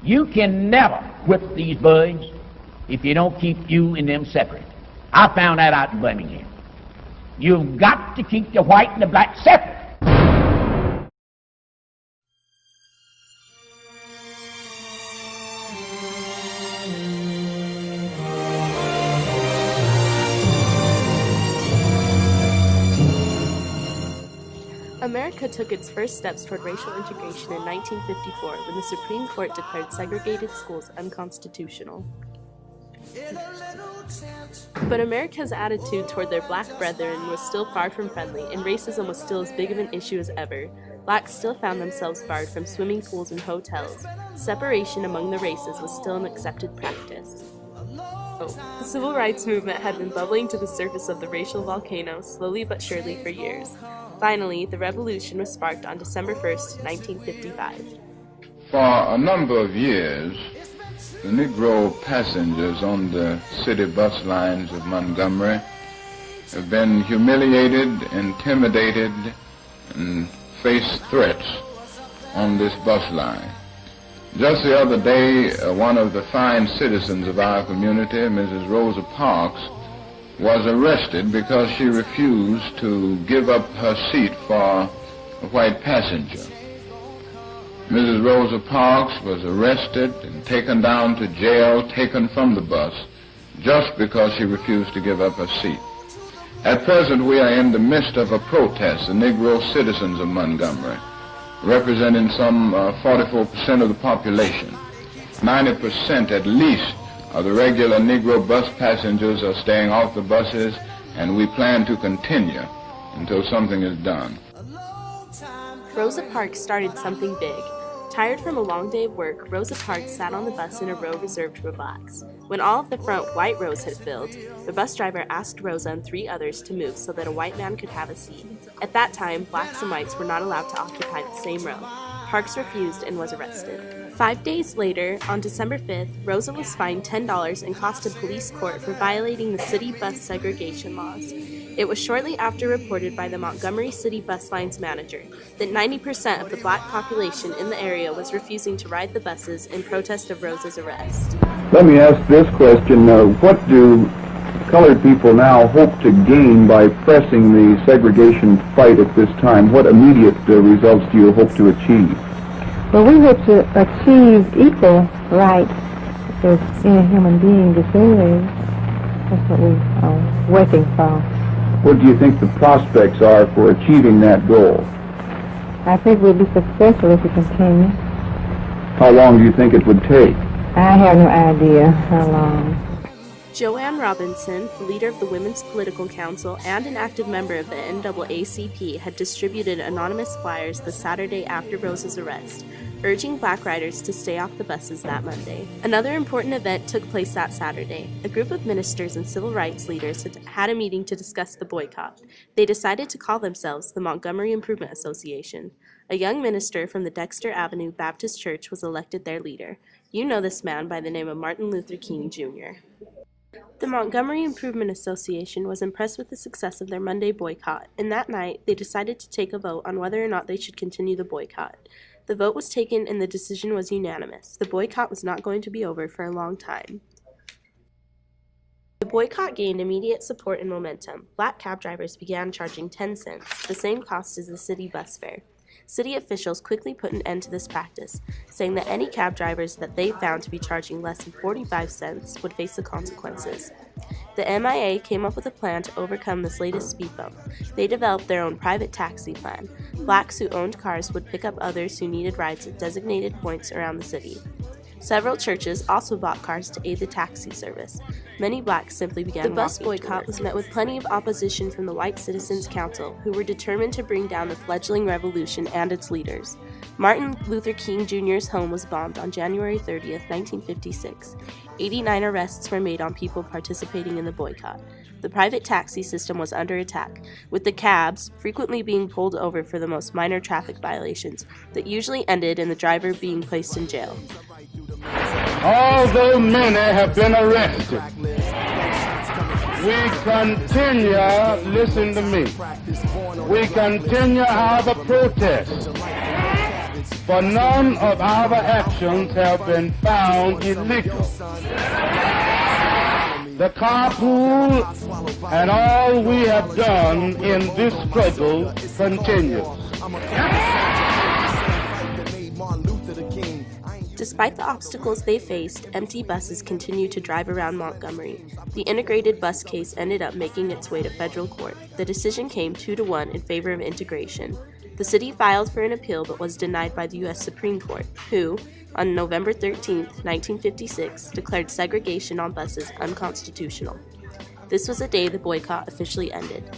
You can never whip these birds if you don't keep you and them separate. I found that out in Birmingham. You've got to keep the white and the black separate. America took its first steps toward racial integration in 1954 when the Supreme Court declared segregated schools unconstitutional. But America's attitude toward their black brethren was still far from friendly, and racism was still as big of an issue as ever. Blacks still found themselves barred from swimming pools and hotels. Separation among the races was still an accepted practice. The civil rights movement had been bubbling to the surface of the racial volcano slowly but surely for years. Finally, the revolution was sparked on December 1st, 1955. For a number of years, the Negro passengers on the city bus lines of Montgomery have been humiliated, intimidated, and faced threats on this bus line. Just the other day, one of the fine citizens of our community, Mrs. Rosa Parks, was arrested because she refused to give up her seat for a white passenger. Mrs. Rosa Parks was arrested and taken down to jail, taken from the bus, just because she refused to give up her seat. At present, we are in the midst of a protest, the Negro citizens of Montgomery, representing some 44% of the population. 90% at least of the regular Negro bus passengers are staying off the buses, and we plan to continue until something is done. Rosa Parks started something big. Tired from a long day of work, Rosa Parks sat on the bus in a row reserved for blacks. When all of the front white rows had filled, the bus driver asked Rosa and 3 others to move so that a white man could have a seat. At that time, blacks and whites were not allowed to occupy the same row. Parks refused and was arrested. 5 days later, on December 5th, Rosa was fined $10 and costed police court for violating the city bus segregation laws. It was shortly after reported by the Montgomery City Bus Lines manager that 90% of the black population in the area was refusing to ride the buses in protest of Rosa's arrest. Let me ask this question. What do colored people now hope to gain by pressing the segregation fight at this time? What immediate results do you hope to achieve? Well, we hope to achieve equal rights as any human being deserves. That's what we are working for. What do you think the prospects are for achieving that goal? I think we'll be successful if we continue. How long do you think it would take? I have no idea how long. Joanne Robinson, the leader of the Women's Political Council and an active member of the NAACP, had distributed anonymous flyers the Saturday after Rosa's arrest, urging black riders to stay off the buses that Monday. Another important event took place that Saturday. A group of ministers and civil rights leaders had a meeting to discuss the boycott. They decided to call themselves the Montgomery Improvement Association. A young minister from the Dexter Avenue Baptist Church was elected their leader. You know this man by the name of Martin Luther King, Jr. The Montgomery Improvement Association was impressed with the success of their Monday boycott, and that night they decided to take a vote on whether or not they should continue the boycott. The vote was taken and the decision was unanimous. The boycott was not going to be over for a long time. The boycott gained immediate support and momentum. Black cab drivers began charging 10 cents, the same cost as the city bus fare. City officials quickly put an end to this practice, saying that any cab drivers that they found to be charging less than 45 cents would face the consequences. The MIA came up with a plan to overcome this latest speed bump. They developed their own private taxi plan. Blacks who owned cars would pick up others who needed rides at designated points around the city. Several churches also bought cars to aid the taxi service. Many blacks simply began walking. The bus boycott was met with plenty of opposition from the White Citizens Council, who were determined to bring down the fledgling revolution and its leaders. Martin Luther King Jr.'s home was bombed on January 30th, 1956. 89 arrests were made on people participating in the boycott. The private taxi system was under attack, with the cabs frequently being pulled over for the most minor traffic violations that usually ended in the driver being placed in jail. Although many have been arrested, we continue, listen to me, we continue our protest. for none of our actions have been found illegal. The carpool and all we have done in this struggle continues. Despite the obstacles they faced, empty buses continued to drive around Montgomery. The integrated bus case ended up making its way to federal court. The decision came 2-1 in favor of integration. The city filed for an appeal but was denied by the U.S. Supreme Court, who, on November 13, 1956, declared segregation on buses unconstitutional. This was the day the boycott officially ended.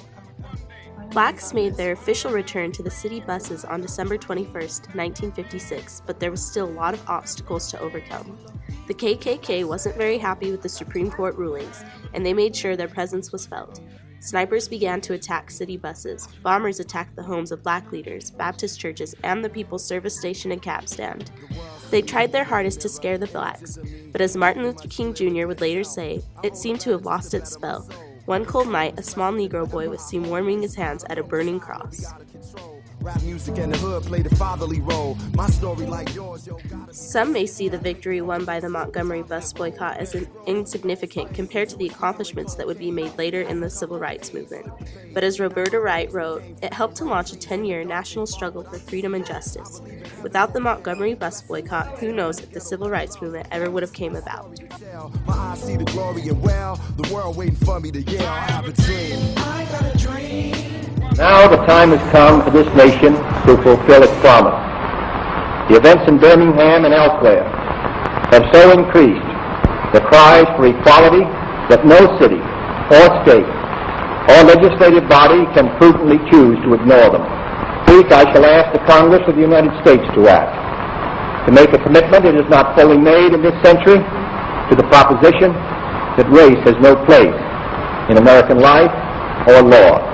Blacks made their official return to the city buses on December 21, 1956, but there was still a lot of obstacles to overcome. The KKK wasn't very happy with the Supreme Court rulings, and they made sure their presence was felt. Snipers began to attack city buses. Bombers attacked the homes of black leaders, Baptist churches, and the People's Service Station and cab stand. They tried their hardest to scare the blacks, but as Martin Luther King Jr. would later say, it seemed to have lost its spell. One cold night, a small Negro boy was seen warming his hands at a burning cross. Some may see the victory won by the Montgomery bus boycott as insignificant compared to the accomplishments that would be made later in the civil rights movement. But as Roberta Wright wrote, it helped to launch a 10-year national struggle for freedom and justice. Without the Montgomery bus boycott, who knows if the civil rights movement ever would have came about. My eyes see the glory and well, the world waiting for me to yell, I have a dream. I got a dream. Now the time has come for this nation to fulfill its promise. The events in Birmingham and elsewhere have so increased the cries for equality that no city or state or legislative body can prudently choose to ignore them. This week I shall ask the Congress of the United States to act, to make a commitment it has not fully made in this century to the proposition that race has no place in American life or law.